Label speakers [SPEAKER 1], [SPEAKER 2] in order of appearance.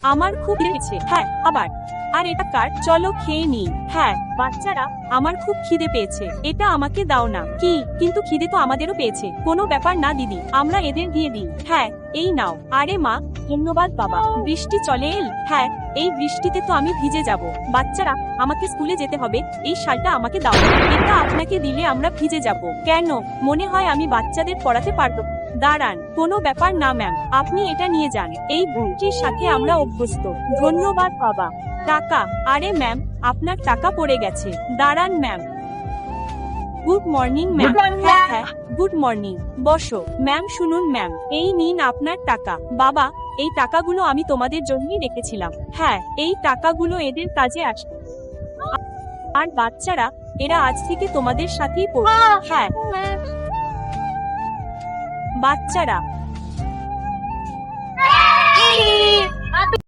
[SPEAKER 1] আমার খুব লেগেছে। হ্যাঁ, আবার। আর এটা কার? চলো খেয়ে নি। হ্যাঁ, বাচ্চারা, আমার খুব খিদে পেয়েছে। এটা আমাকে দাও না। কি? কিন্তু খিদে তো আমাদেরও পেয়েছে। কোনো ব্যাপার না দিদি, আমরা এদের দিয়ে দিই। হ্যাঁ, এই নাও। আরে মা, ধন্যবাদ বাবা। বৃষ্টি চলে এল। হ্যাঁ, এই বৃষ্টিতে তো আমি ভিজে যাব। বাচ্চারা, আমাকে স্কুলে যেতে হবে। এই শালটা আমাকে দাও। এটা আপনাকে দিলে আমরা ভিজে যাব। কেন? মনে হয় আমি বাচ্চাদের পড়াতে পারবো। দাঁড়ান, কোনো ব্যাপার না ম্যাম, আপনি এটা নিয়ে যান। এই বইটির সাথে আমরা অভ্যস্ত। ধন্যবাদ বাবা। টাকা? আরে ম্যাম, আপনার টাকা পড়ে গেছে। দাঁড়ান ম্যাম। Good morning ma'am. হ্যাঁ হ্যাঁ, গুড মর্নিং। বসো। ম্যাম শুনুন ম্যাম, এই নিন আপনার টাকা। বাবা, এই টাকাগুলো আমি তোমাদের জন্যই রেখেছিলাম। হ্যাঁ, এই টাকাগুলো এদের কাজে আসবে। আর বাচ্চারা, এরা আজ থেকে তোমাদের সাথেই পড়বে। হ্যাঁ, বাচ্চারা,